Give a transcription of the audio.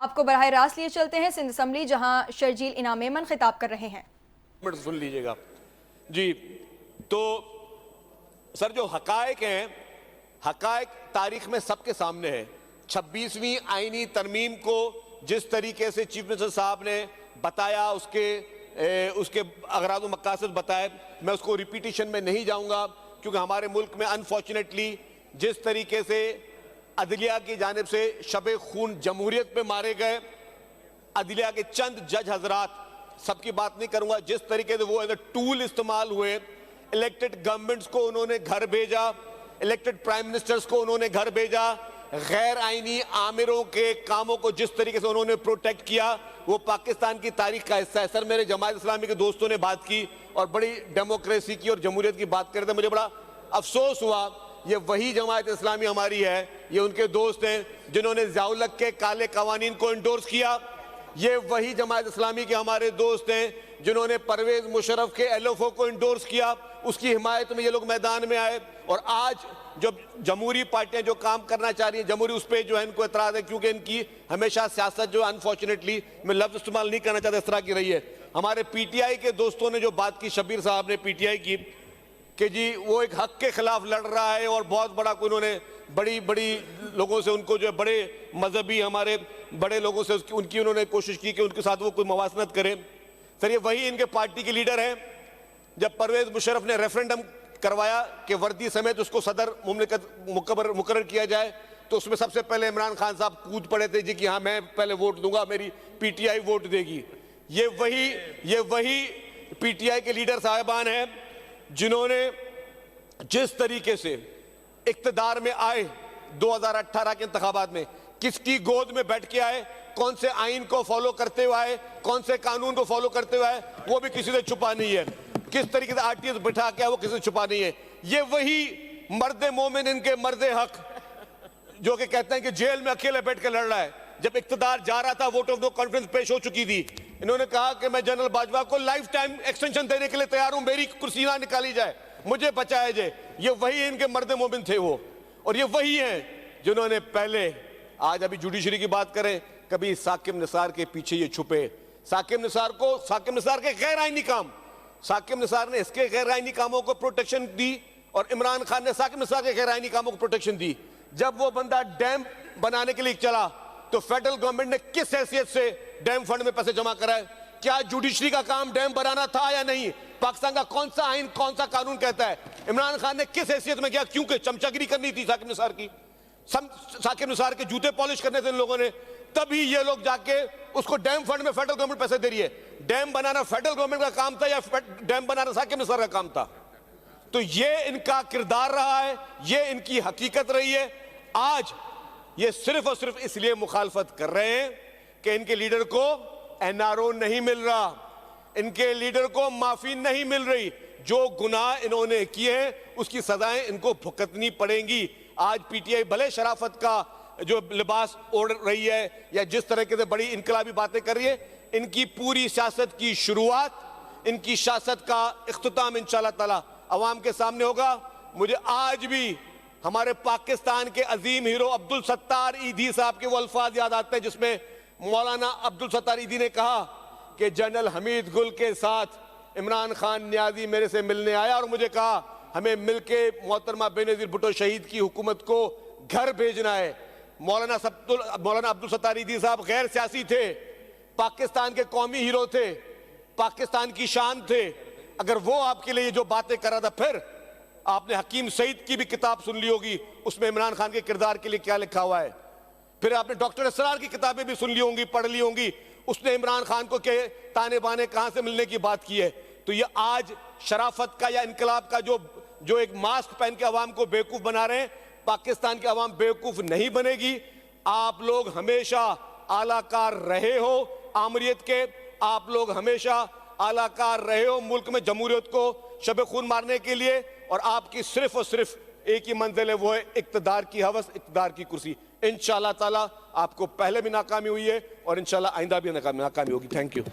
आपको बराह रास्त लिए चलते हैं सिंध असम्बली, जहां शर्जील इनाम मेमन खिताब कर रहे हैं। सुन लीजिएगा जी। तो सर, जो हकायक हैं, हकायक तारीख में सबके सामने है। 26वीं आईनी तरमीम को जिस तरीके से चीफ मिनिस्टर साहब ने बताया, उसके अगराद व मकासद बताए, मैं उसको रिपीटिशन में नहीं जाऊंगा, क्योंकि हमारे मुल्क में अनफॉर्चुनेटली जिस तरीके से अदलिया की जानिब से शबे खून जमहूरियत पे मारे गए, अदलिया के चंद जज हजरात, सबकी बात नहीं करूंगा, जिस तरीके से वो एज ए टूल इस्तेमाल हुए, इलेक्टेड गवर्नमेंट्स को उन्होंने घर भेजा, इलेक्टेड प्राइम मिनिस्टर्स को उन्होंने घर भेजा, गैर आईनी आमिरों के कामों को जिस तरीके से उन्होंने प्रोटेक्ट किया, वो पाकिस्तान की तारीख का हिस्सा है। सर, मेरे जमात इस्लामी के दोस्तों ने बात की और बड़ी डेमोक्रेसी की और जमहूरियत की बात कर रहे थे। मुझे बड़ा अफसोस हुआ, ये वही जमात इस्लामी हमारी है, ये उनके दोस्त हैं जिन्होंने ज़ियाउल-हक के काले कवानीन को इंडोर्स किया। ये वही जमात इस्लामी के हमारे दोस्त हैं जिन्होंने परवेज मुशर्रफ के LFO को इंडोर्स किया। उसकी हिमायत में ये लोग मैदान में आए। और आज जो जमहूरी पार्टियां जो काम करना चाह रही हैं, जमहूरी, उस पर जो है इनको एतराज़ है, क्योंकि इनकी हमेशा सियासत जो अनफॉर्चुनेटली, मैं लफ्ज़ इस्तेमाल नहीं करना चाहता, इस तरह की रही है। हमारे PTI के दोस्तों ने जो बात की, शब्बीर साहब ने PTI की, कि जी वो एक हक के खिलाफ लड़ रहा है और बहुत बड़ा कोई, उन्होंने बड़ी बड़ी लोगों से, उनको जो है बड़े मजहबी हमारे बड़े लोगों से उनकी उन्होंने कोशिश की कि उनके साथ वो कोई मवासनत करे। सर, ये वही इनके पार्टी के लीडर हैं। जब परवेज मुशर्रफ ने रेफरेंडम करवाया कि वर्दी समेत उसको सदर मुकर्रर किया जाए, तो उसमें सबसे पहले इमरान खान साहब कूद पड़े थे जी कि हाँ, मैं पहले वोट दूंगा, मेरी PTI वोट देगी। ये वही PTI के लीडर साहिबान हैं जिन्होंने जिस तरीके से इक्तदार में आए 2018 के इंतखाबात में, किसकी गोद में बैठ के आए, कौन से आइन को फॉलो करते हुए आए, कौन से कानून को फॉलो करते हुए आए, वो भी किसी से छुपा नहीं है। किस तरीके से RTS बिठा के आए, वो किसी से छुपा नहीं है। ये वही मर्द मोमिन, इनके मर्द हक, जो कि कहते हैं कि जेल में अकेले बैठ के लड़ रहा है। जब इक्तदार जा रहा था, वोट ऑफ नो कॉन्फिडेंस पेश हो चुकी थी, इन्होंने कहा कि मैं जनरल बाजवा को लाइफ टाइम एक्सटेंशन देने के लिए तैयार हूं, मेरी कुर्सी ना निकाली जाए, मुझे बचाया जाए। ये वही इनके मर्द मोमिन थे वो, और ये वही हैं जिन्होंने पहले, आज अभी जुडिशरी की बात करें, कभी साकिब निसार के पीछे ये छुपे। साकिब निसार के गैर आईनी काम, साकिब निसार ने इसके गैर आईनी कामों को प्रोटेक्शन दी, और इमरान खान ने साकिब निसार के गैर आईनी कामों को प्रोटेक्शन दी। जब वो बंदा डैम बनाने के लिए चला, तो फेडरल गवर्नमेंट ने किस हैसियत से डैम फंड में पैसे जमा कराए? क्या जुडिशरी का काम डैम बनाना था या नहीं? पाकिस्तान का कौन सा आइन, कौन सा कानून कहता है? इमरान खान ने किस हैसियत में किया? क्योंकि चमचागिरी करनी थी साकिब निसार की, साकिब निसार के जूते पॉलिश करने थे इन लोगों ने, तभी ये लोग जाके उसको डैम फंड में फेडरल गवर्नमेंट पैसे दे रही है। डैम बनाना फेडरल गवर्नमेंट का काम था या डैम बनाना साकिब निसार का काम था? तो ये इनका किरदार रहा है, ये इनकी हकीकत रही है। आज ये सिर्फ और सिर्फ इसलिए मुखालफत कर रहे हैं कि इनके लीडर को NRO नहीं मिल रहा, इनके लीडर को माफी नहीं मिल रही। जो गुनाह इन्होंने किए हैं उसकी सजाएं इनको भुगतनी पड़ेंगी। आज PTI भले शराफत का जो लिबास ओढ़ रही है या जिस तरीके से बड़ी इनकलाबी बातें कर रही है, इनकी पूरी सियासत की शुरुआत, इनकी सियासत का इख्तिताम इंशाअल्लाह ताला अवाम के सामने होगा। मुझे आज भी हमारे पाकिस्तान के अजीम हीरो अब्दुल सत्तार ईदी साहब के वो अल्फाज याद आते हैं जिसमें मौलाना अब्दुल सत्तार ईदी ने कहा कि जनरल हमीद गुल के साथ इमरान खान नियाजी मेरे से मिलने आया और मुझे कहा हमें मिलके मोहतरमा बेनजीर भुट्टो शहीद की हुकूमत को घर भेजना है। मौलाना अब्दुल सत्तार ईदी साहब गैर सियासी थे, पाकिस्तान के कौमी हीरो थे, पाकिस्तान की शान थे। अगर वो आपके लिए जो बातें कर रहा था, फिर आपने हकीम सईद की भी किताब सुन ली होगी, उसमें इमरान खान के किरदार के लिए क्या लिखा हुआ है। फिर आपने डॉक्टर असरार की किताबें भी सुन ली होंगी, पढ़ ली होंगी, उसने इमरान खान को के ताने बाने कहां से मिलने की बात की है। तो ये आज शराफत का या इनकलाब का जो एक मास्क पहन के अवाम को बेवकूफ बना रहे हैं, पाकिस्तान की अवाम बेवकूफ नहीं बनेगी। आप लोग हमेशा आलाकार रहे हो आमरीत के, आप लोग हमेशा आलाकार रहे हो मुल्क में जमहूरियत को शब खून मारने के लिए, और आपकी सिर्फ और सिर्फ एक ही मंजिल है, वो है इक्तदार की हवस, इक्तदार की कुर्सी। इंशाअल्लाह ताला आपको पहले भी नाकामी हुई है और इंशाअल्लाह आइंदा भी नाकामी होगी। Thank you.